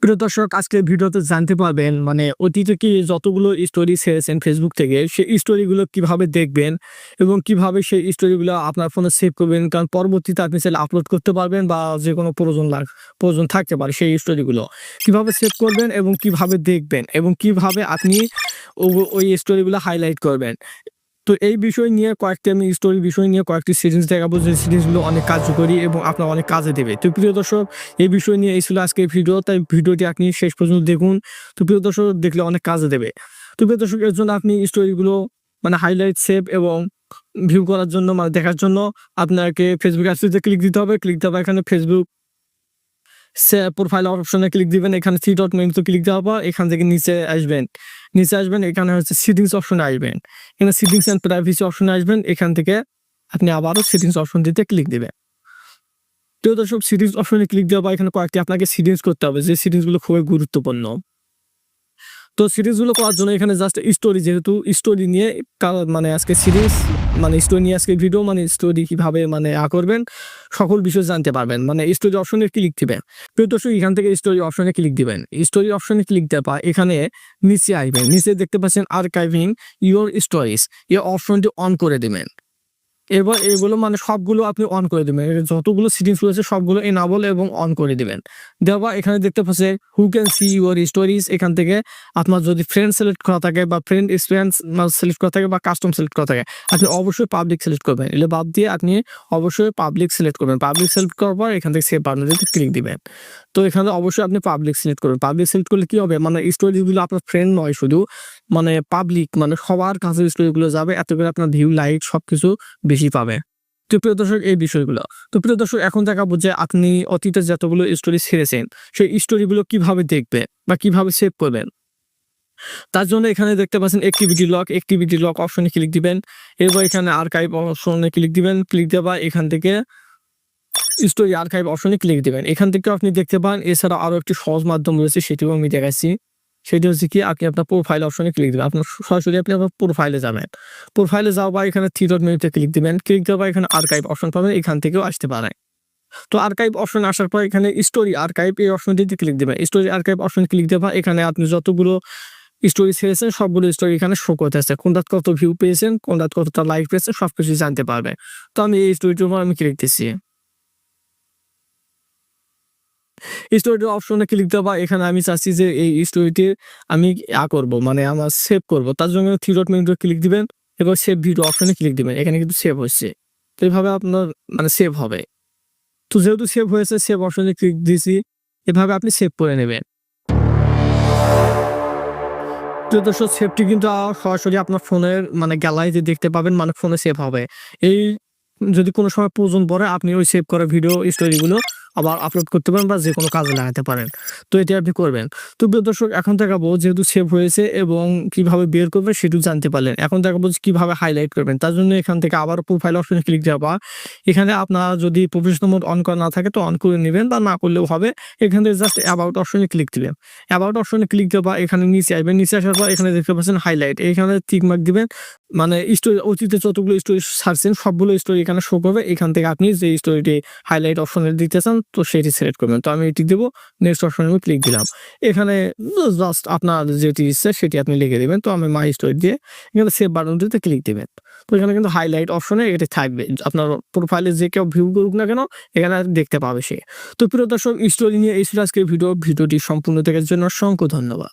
প্রিয় দর্শক, আজকের ভিডিওতে জানতে পারবেন অতীতে কি যতগুলো স্টোরি ছেড়েছেন ফেসবুক থেকে সেই স্টোরিগুলো কিভাবে দেখবেন এবং কিভাবে সেই স্টোরিগুলো আপনার ফোনে সেভ করবেন। কারণ পরবর্তীতে আপনি চাইলে আপলোড করতে পারবেন বা যে কোনো প্রয়োজন থাকতে পারে সেই স্টোরিগুলো কিভাবে সেভ করবেন এবং কিভাবে দেখবেন এবং কিভাবে আপনি ওই স্টোরিগুলো হাইলাইট করবেন। তো এই বিষয় নিয়ে আমি স্টোরি বিষয় নিয়ে কয়েকটি সিরিজ দেখাবো, যে সিরিজগুলো অনেক কার্যকরী এবং আপনার অনেক কাজে দেবে। তো প্রিয় দর্শক, এই বিষয় নিয়ে এই ছিল আজকের ভিডিও, তাই ভিডিওটি আপনি শেষ পর্যন্ত দেখুন। তো প্রিয় দর্শক, দেখলে অনেক কাজে দেবে। তো প্রিয় দর্শক, এর জন্য আপনি স্টোরিগুলো হাইলাইট, সেভ এবং ভিউ করার জন্য দেখার জন্য আপনাকে ফেসবুক অ্যাপসটিতে ক্লিক দিতে হবে। ক্লিক দেওয়া এখানে ফেসবুক প্রোফাইল অপশনে ক্লিক দিবেন। এখানে থ্রি ডট মেনুতে ক্লিক দেওয়ার পর এখান থেকে নিচে আসবেন, এখানে হচ্ছে সেটিংস অপশনে আসবেন। এখানে সেটিংস এন্ড প্রাইভেসি অপশনে আসবেন। এখান থেকে আপনি আবারও সেটিংস অপশন দিতে ক্লিক দিবেন। প্রিয় দর্শক, সেটিংস অপশনে ক্লিক দেওয়ার পর এখানে কয়েকটি আপনাকে সেটিংস করতে হবে, যে সেটিংসগুলো খুবই গুরুত্বপূর্ণ। তো সিরিজগুলো করার জন্য এখানে জাস্ট স্টোরি, যেহেতু স্টোরি নিয়ে আজকে সিরিজ স্টোরি নিয়ে আজকে ভিডিও, স্টোরি কিভাবে করবেন সকল বিষয় জানতে পারবেন। স্টোরি অপশনে ক্লিক দিবেন। প্রিয় দর্শক, এখান থেকে স্টোরি অপশনে ক্লিক দিবেন। স্টোরি অপশনে ক্লিক দেওয়ার পর এখানে নিচে আসবেন। নিচে দেখতে পাচ্ছেন আর্কাইভিং ইউর স্টোরিজ, এই অপশনটি অন করে দিবেন। এবার এগুলো সবগুলো আপনি অন করে দিবেন। যতগুলো সেটিংস রয়েছে সবগুলো এনাবল এবং অন করে দিবেন। দেওয়া এখানে দেখতে পাচ্ছেন who can see your stories. এখান থেকে আপনার যদি ফ্রেন্ড সিলেক্ট করা থাকে বা ফ্রেন্ড এক্সপিরিয়েন্স সিলেক্ট করা থাকে বা কাস্টম সিলেক্ট করা থাকে, আপনি অবশ্যই পাবলিক সিলেক্ট করবেন। এগুলো বাদ দিয়ে আপনি অবশ্যই পাবলিক সিলেক্ট করবেন। পাবলিক সিলেক্ট করার পর এখান থেকে সেভ বাটনে ক্লিক দিবেন। তো এখানে অবশ্যই আপনি পাবলিক সিলেক্ট করবেন। পাবলিক সিলেক্ট করলে কি হবে, স্টোরিগুলো আপনার ফ্রেন্ড নয় শুধু, পাবলিক, সবার কাছে স্টোরিগুলো যাবে। এত করে আপনার ভিউ, লাইক সবকিছু বেশি পাবে। তো প্রিয় দর্শক, এই বিষয়গুলো। তো প্রিয় দর্শক, এখন দেখাবো যে আপনি অতীতে যতগুলো স্টোরি ছেড়েছেন সেই স্টোরিগুলো কিভাবে দেখবে বা কিভাবে সেভ করবেন। তার জন্য এখানে দেখতে পাচ্ছেন অ্যাক্টিভিটি লক অপশনে ক্লিক দিবেন। এরপর এখানে আর্কাইভ অপশনে ক্লিক দিবেন। ক্লিক দেওয়া এখান থেকে স্টোরি আর্কাইভ অপশনে ক্লিক দিবেন। এখান থেকে আপনি দেখতে পান এছাড়া আরো একটি সহজ মাধ্যম রয়েছে, সেটিও আমি দেখাচ্ছি। সেটি হচ্ছে কি, আপনি আপনার প্রোফাইল অপশনে ক্লিক দিবেন। আপনার সরাসরি আপনি আপনার প্রোফাইলে যাবেন। প্রোফাইলে যাওয়া বা এখানে থ্রি ডট মেনুতে ক্লিক দিবেন। ক্লিক দেওয়া এখানে আর্কাইভ অপশন পাবেন, এখান থেকেও আসতে পারে। তো আর্কাইভ অপশন আসার পর এখানে স্টোরি আর্কাইভ এই অপশনটিতে ক্লিক দিবেন। স্টোরি আর্কাইভ অপশন ক্লিক দেওয়া এখানে আপনি যতগুলো স্টোরি ছেড়েছেন সবগুলো স্টোরি এখানে শো করতেছে। কোনটা কত ভিউ পেয়েছেন, কোনটা কতটা লাইক পেয়েছেন সবকিছু জানতে পারবে। তো আমি এই স্টোরিটির উপর আমি ক্লিক দিচ্ছি। স্টোরিটি অপশনে ক্লিক দেওয়া এখানে আমি চাচ্ছি যে এই স্টোরিটি আমি করবো, আমার সেভ করবো। তার জন্য থ্রি ডট মেনুতে ক্লিক দিবেন। এবার সেভ ভিডিও অপশনে ক্লিক দিবেন। এখানে কিন্তু সেভ হচ্ছে। তো এইভাবে আপনার সেভ হবে। তো যেহেতু সেভ হয়েছে, সেভ অপশনে ক্লিক দিয়েছি। এভাবে আপনি সেভ করে নেবেন। তো দর্শক, সেভটি কিন্তু সরাসরি আপনার ফোনের গ্যালারিতে দেখতে পাবেন, ফোনে সেভ হবে। এই যদি কোনো সময় প্রয়োজন পড়ে আপনি ওই সেভ করা ভিডিও স্টোরিগুলো আবার আপলোড করতে পারেন বা যে কোনো কাজে লাগাতে পারেন। তো এটি আপনি করবেন। তো প্রিয় দর্শক, এখন দেখাবো যেহেতু সেভ হয়েছে এবং কিভাবে বের করবেন সেটিও জানতে পারলেন। এখন দেখাবো যে কিভাবে হাইলাইট করবেন। তার জন্য এখান থেকে আবার প্রোফাইল অপশনে ক্লিক দেওয়া। এখানে আপনার যদি প্রফেশনাল মোড অন করা না থাকে তো অন করে নেবেন বা না করলেও হবে। এখান থেকে জাস্ট অ্যাবাউট অপশনে ক্লিক দিবেন। অ্যাবাউট অপশনে ক্লিক দেওয়া এখানে নিচে আসবেন। নিচে আসার পর এখানে দেখতে পাচ্ছেন হাইলাইট, এখানে টিক মার্ক দিবেন। স্টোরি অতীতে যতগুলো স্টোরি ছাড়ছেন সবগুলো স্টোরি এখানে শো করবে। এখান থেকে আপনি যে স্টোরিটি হাইলাইট অপশনে দিতে চান তো সেটি সিলেক্ট করবেন। তো আমি এটি দেবো, নেক্সট অপশনে আমি ক্লিক দিলাম। এখানে জাস্ট আপনার যেটি ইচ্ছে সেটি আপনি লিখে দেবেন। তো আমি মাই স্টোরি দিয়ে এখানে সেভ বাটনটিতে ক্লিক দিবেন। তো এখানে কিন্তু হাইলাইট অপশনে এটি থাকবে। আপনার প্রোফাইলে যে কেউ ভিউ করুক না কেন এখানে দেখতে পাবে সে। তো প্রিয় দর্শক, স্টোরি নিয়ে এই ছিল আজকের ভিডিওটি সম্পূর্ণ দেখার জন্য অসংখ্য ধন্যবাদ।